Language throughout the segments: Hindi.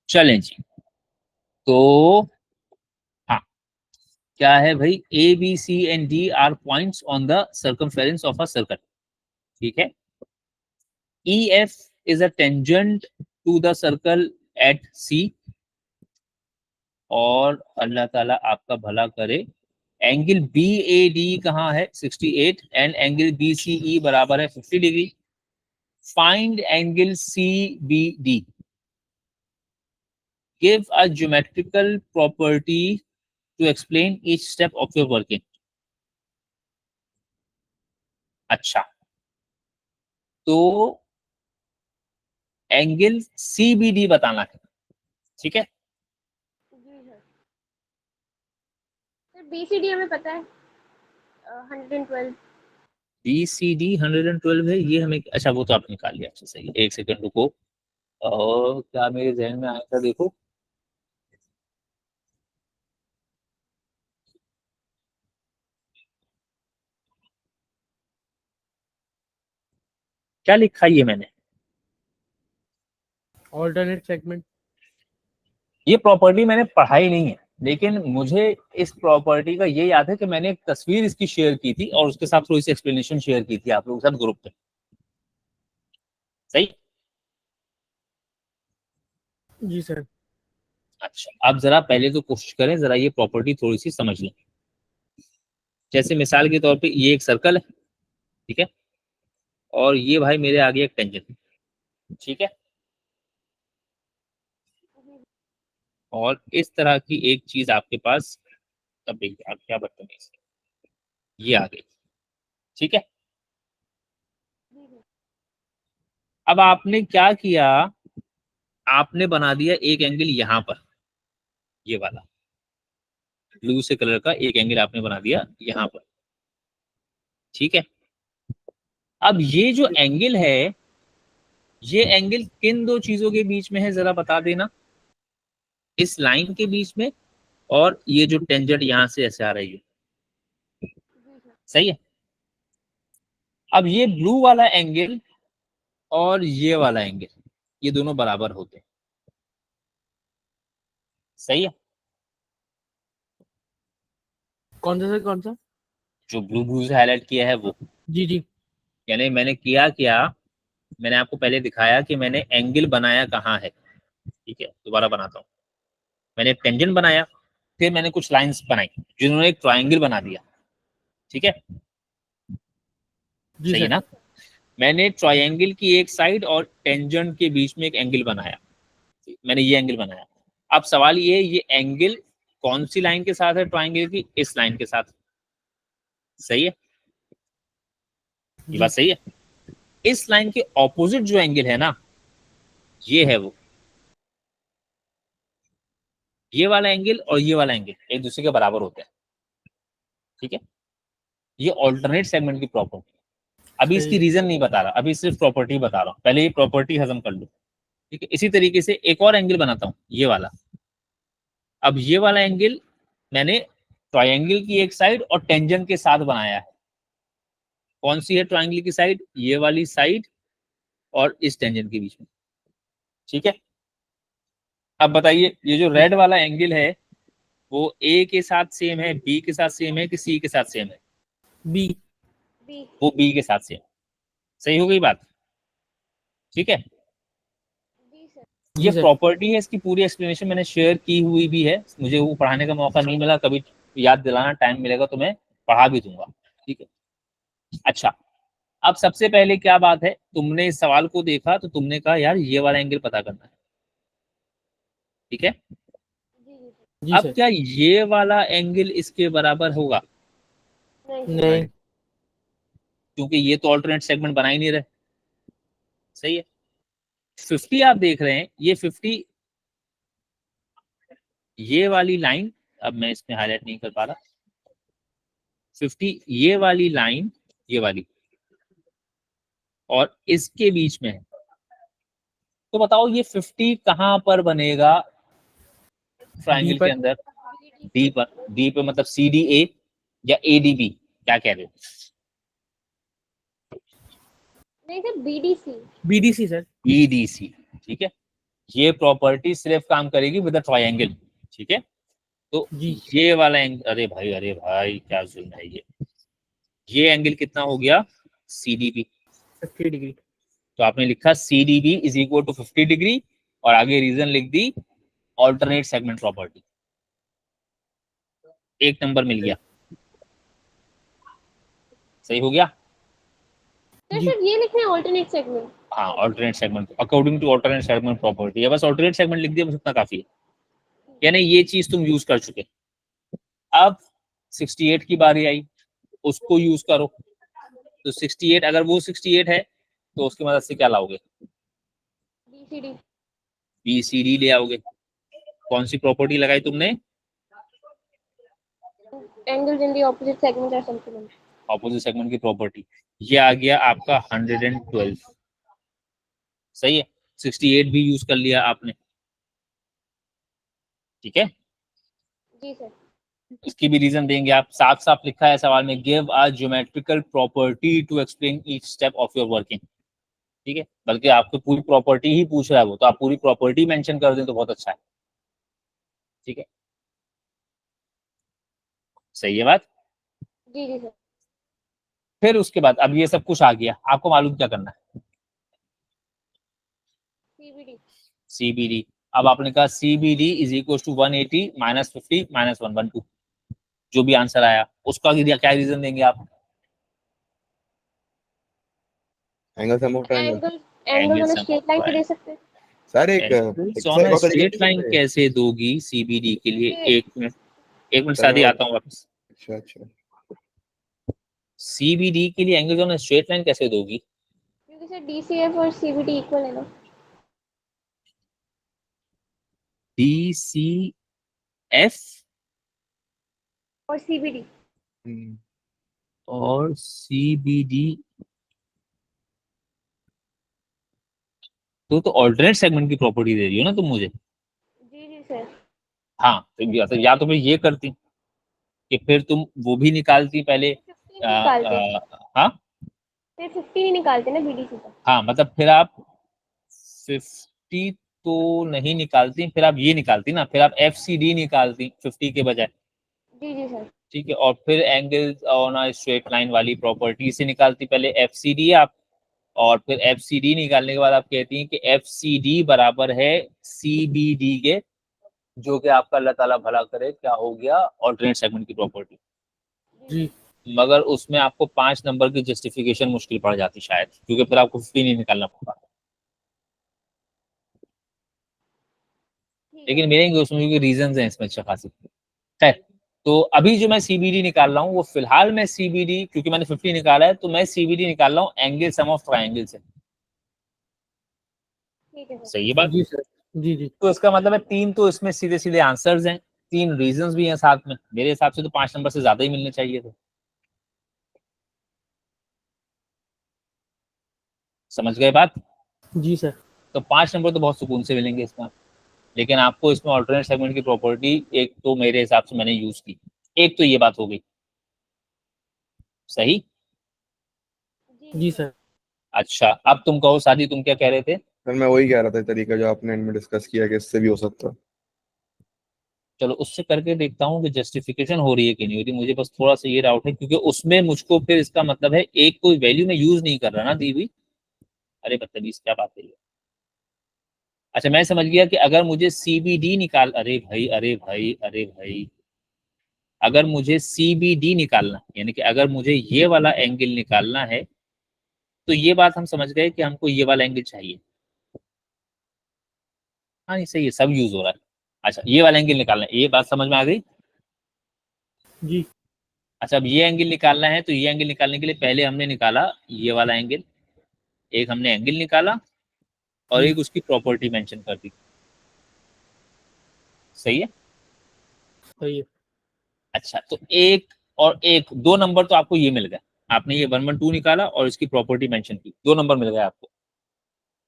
चलें जी, तो हाँ, क्या है भाई, A B C and D are points on the circumference of a circle, ठीक है। E F is a tangent to the circle at C, और अल्लाह ताला आपका भला करे, एंगल बी ए डी कहाँ है 68, and angle B C E बराबर है 50 degree. Find angle C B D, give a geometrical property to explain each step of your working. अच्छा, तो एंगल सी बी डी बताना है, ठीक है। जी सर BCD हमें पता है 112। बी सी डी 112 है, ये हमें, अच्छा वो तो आपने निकाल लिया, अच्छा सही है, एक सेकंड रुको, और क्या मेरे जहन में आया था, देखो क्या लिखा है ये मैंने, ऑल्टरनेट सेगमेंट। ये प्रॉपर्टी मैंने पढ़ाई नहीं है, लेकिन मुझे इस प्रॉपर्टी का ये याद है कि मैंने एक तस्वीर इसकी शेयर की थी और उसके साथ थोड़ी सी एक्सप्लेनेशन शेयर की थी आप लोगों के साथ ग्रुप पे, सही। जी सर। अच्छा, अब जरा पहले तो कोशिश करें जरा ये प्रॉपर्टी थोड़ी सी समझ लें। जैसे मिसाल के तौर पे ये एक सर्कल है, ठीक है, और ये भाई मेरे आगे एक टेंजेंट, ठीक है, और इस तरह की एक चीज आपके पास, तब देखिए आप क्या बदतमीज, ये आ गई, ठीक है। अब आपने क्या किया, आपने बना दिया एक एंगल यहां पर, ये वाला ब्लू से कलर का एक एंगल आपने बना दिया यहां पर, ठीक है। अब ये जो एंगल है, ये एंगल किन दो चीजों के बीच में है जरा बता देना, इस लाइन के बीच में, और ये जो टेंजेंट यहां से ऐसे आ रही है, सही है। अब ये ब्लू वाला एंगल और ये वाला एंगल, ये दोनों बराबर होते हैं, सही है। कौन सा सर, कौन सा? जो ब्लू ब्लू से हाईलाइट किया है वो, जी जी। यानी मैंने किया क्या, मैंने आपको पहले दिखाया कि मैंने एंगल बनाया कहाँ है, ठीक है, दोबारा बनाता हूँ। मैंने एक टेंजेंट बनाया, फिर मैंने कुछ लाइंस बनाई जिन्होंने एक ट्रायंगल बना दिया, ठीक है, जी सही है सर। ना। मैंने ट्रायंगल की एक साइड और टेंजेंट के बीच में एक एंगल बनाया, मैंने ये एंगल बनाया। अब सवाल ये है, ये एंगल कौन सी लाइन के साथ है ट्रायंगल की, इस लाइन के साथ, सही है, ये जी बात सही है। इस लाइन के ऑपोजिट जो एंगल है ना, ये है वो, ये वाला एंगल और ये वाला एंगल एक दूसरे के बराबर होते हैं, ठीक है। ये ऑल्टरनेट सेगमेंट की प्रॉपर्टी, अभी इसकी सही। रीजन नहीं बता रहा, अभी सिर्फ प्रॉपर्टी बता रहा हूँ, पहले ये प्रॉपर्टी हजम कर लो, ठीक है। इसी तरीके से एक और एंगल बनाता हूँ, ये वाला। अब ये वाला एंगल मैंने ट्रायंगल की एक साइड और टेंजेंट के साथ बनाया है। कौन सी है ट्रायंगल की साइड, ये वाली साइड, और इस टेंजेंट के बीच में, ठीक है। अब बताइए, ये जो रेड वाला एंगल है वो ए के साथ सेम है, बी के साथ सेम है, कि सी के साथ सेम है? बी। बी। वो बी के साथ सेम, सही हो गई बात, ठीक है। जी सर। ये जी सर। प्रॉपर्टी है, इसकी पूरी एक्सप्लेनेशन मैंने शेयर की हुई भी है, मुझे वो पढ़ाने का मौका नहीं मिला, कभी याद दिलाना, टाइम मिलेगा तो मैं पढ़ा भी दूंगा, ठीक है। अच्छा, अब सबसे पहले क्या बात है, तुमने इस सवाल को देखा तो तुमने कहा यार ये वाला एंगल पता करना है, ठीक है। जी जी सर। जी अब सर। क्या ये वाला एंगल इसके बराबर होगा? नहीं सर। नहीं। क्योंकि ये तो ऑल्टरनेट सेगमेंट बना ही नहीं रहे, सही है। 50 आप देख रहे हैं, ये 50, ये वाली लाइन, अब मैं इसमें हाईलाइट नहीं कर पा रहा, 50 ये वाली लाइन, ये वाली, और इसके बीच में है, तो बताओ ये 50 कहां पर बनेगा बी ट्रायंगल के पर। अंदर? डी पर। डी पे मतलब सी डी ए या ए डी बी, क्या कह रहे हो? नहीं सर BDC। BDC सर। ई डी सी, ठीक है। ये प्रॉपर्टी सिर्फ काम करेगी विद अ ट्रायंगल, ठीक है। तो जी ये वाला एंगल, अरे भाई क्या जुल्म है ये एंगल कितना हो गया, CDB। 50 डिग्री। तो आपने लिखा CDB is equal to 50 degree और आगे रीजन लिख दी ऑल्टरनेट सेगमेंट प्रॉपर्टी। एक नंबर मिल गया, सही हो गया। तो जी सर ये लिखना है ऑल्टरनेट सेगमेंट। हाँ, alternate segment according to alternate segment property है, बस ऑल्टरनेट सेगमेंट लिख दिया, बस इतना काफी है। यानी ये चीज तुम यूज कर चुके। अब 68 की बारी आई, उसको यूज करो। तो 68, अगर वो 68 है तो उसकी मदद से क्या लाओगे, BCD। BCD ले आओगे। कौन सी प्रॉपर्टी लगाई तुमने, angles in the opposite segment are something. Opposite segment की प्रॉपर्टी। ये आ गया आपका 112, सही है। 68 भी यूज कर लिया आपने, ठीक है। जी सर। इसकी भी रीजन देंगे आप, साफ साफ लिखा है सवाल में, give a geometrical property to explain each step of your working, ठीक है। बल्कि आपको पूरी प्रॉपर्टी ही पूछ रहा है वो, तो आप पूरी प्रॉपर्टी मेंशन कर दें तो बहुत अच्छा है, ठीक है। सही है बात। जी जी सर। फिर उसके बाद अब ये सब कुछ आ गया, आपको मालूम क्या करना है, CBD। CBD। अब आपने कहा CBD is equal to 180 minus 50 minus 112, जो भी आंसर आया उसका क्या रीजन देंगे आप, angle sum of triangle. Angle angle on a sum of straight line से दे सकते हैं। सर एक एंगल्स ऑन सर अ बहुत तरीके स्ट्रेट से लाइन होता है। कैसे दोगी CBD के लिए, ये- एक मिनट सर मैं शादी वो आता हूँ वापस। अच्छा अच्छा CBD के लिए angles on a straight line कैसे दोगी, क्योंकि सर DCF और CBD इक्वल है ना। DCF और CBD। हम्म, और CBD, तो ऑल्टरनेट सेगमेंट की प्रॉपर्टी दे रही हो ना तुम मुझे। जी जी सर। हाँ, तो या तो फिर ये करती कि फिर तुम वो भी निकालती पहले, 50 नहीं निकालते, हाँ फिर 50 नहीं निकालते ना BDC का। हाँ, मतलब फिर आप 50 तो नहीं निकालती, फिर आप ये निकालती ना, फिर आप FCD निकालती 50 के बजाय, जी जी सर। ठीक है। और फिर angle on a straight line वाली प्रॉपर्टी से निकालती, पहले FCD आप, और फिर FCD निकालने के बाद आप कहती हैं कि FCD बराबर है CBD के, जो कि आपका अल्लाह ताला भला करे क्या हो गया, ऑल्टरनेट सेगमेंट की प्रॉपर्टी। जी मगर उसमें आपको 5 नंबर की जस्टिफिकेशन मुश्किल पड़ जाती शायद, क्योंकि फिर आपको 50 नहीं निकालना पड़ता। ठीक है लेकिन सर। मेरे उसमें रीजन हैं इसमें अच्छा खासी। खैर, तो अभी जो मैं CBD निकाल रहा हूँ वो फिलहाल मैं CBD, क्योंकि मैंने 50 निकाला है तो मैं CBD निकाल रहा हूँ एंगल सम ऑफ ट्रायंगल से। ठीक है सर। सही है बात। जी सर। जी जी तो इसका मतलब है 3 तो इसमें सीधे सीधे आंसर्स हैं, 3 रीजंस भी हैं साथ में। मेरे हिसाब से तो 5 नंबर से ज्यादा ही मिलने चाहिए थे। समझ गए बात। जी सर। तो 5 नंबर तो बहुत सुकून से मिलेंगे इसमें, लेकिन आपको इसमें ऑल्टरनेट सेगमेंट की प्रॉपर्टी एक तो मेरे हिसाब से मैंने यूज की, एक तो ये बात हो गई, सही। जी जी जी सर। सर। अच्छा, अब तुम कहो शादी, तुम क्या कह रहे थे। सर मैं वही कह रहा था तरीका जो आपने इनमें डिस्कस किया कि इससे भी हो सकता। चलो उससे करके देखता हूँ कि जस्टिफिकेशन हो रही है कि नहीं हो रही। मुझे बस थोड़ा सा ये डाउट है, क्योंकि उसमें मुझको फिर इसका मतलब है एक कोई वैल्यू में यूज नहीं कर रहा ना दी हुई। अरे बदतमीज क्या बात है ये। अच्छा, मैं समझ गया कि अगर मुझे CBD निकाल, अरे भाई, अगर मुझे CBD निकालना, यानी कि अगर मुझे ये वाला एंगल निकालना है, तो ये बात हम समझ गए कि हमको ये वाला एंगल चाहिए। हाँ ये सही है, सब यूज हो रहा है। अच्छा, ये वाला एंगल निकालना है, ये बात समझ में आ गई। जी अच्छा, अब ये एंगल निकालना है, तो ये एंगल निकालने के लिए पहले हमने निकाला ये वाला एंगल, एक हमने एंगल निकाला और जी एक उसकी प्रॉपर्टी मेंशन कर दी। सही है। सही है। अच्छा, तो एक और एक, 2 नंबर तो आपको ये मिल गए। आपने ये 112 निकाला और इसकी प्रॉपर्टी मेंशन की, 2 नंबर मिल गए आपको,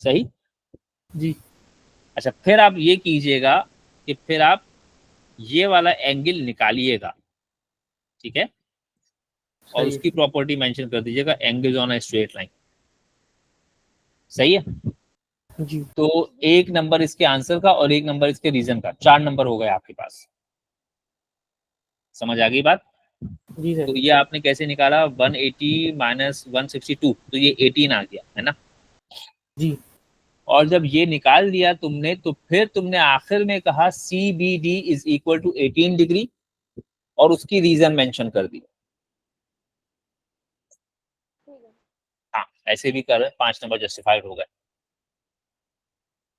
सही। जी अच्छा, फिर आप ये कीजिएगा कि फिर आप ये वाला एंगल निकालिएगा, ठीक है, और सही है। उसकी प्रॉपर्टी मेंशन कर दीजिएगा, angle on a straight line. सही है। जी तो 1 नंबर इसके आंसर का और 1 नंबर इसके रीजन का, 4 नंबर हो गए आपके पास। समझ आ गई बात? जी तो सर। ये आपने कैसे निकाला, 180 माइनस 162, तो ये 18 आ गया है ना। जी और जब ये निकाल दिया तुमने, तो फिर तुमने आखिर में कहा CBD is equal to 18 degree और उसकी रीजन मेंशन कर दी। ठीक है हाँ, ऐसे भी कर 5 नंबर जस्टिफाइड हो गए,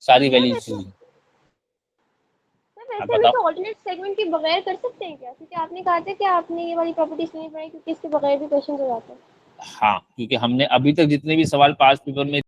सारी सर। वैल्यूज। वैसे अब भी बताओ। तो ऑल्टरनेट सेगमेंट के बगैर कर सकते हैं क्या? क्योंकि आपने कहा था कि आपने ये वाली प्रॉपर्टीज नहीं पढ़ी, क्योंकि इसके बगैर भी क्वेश्चन हो जाते हैं। हाँ, क्योंकि हमने अभी तक जितने भी सवाल पास पेपर में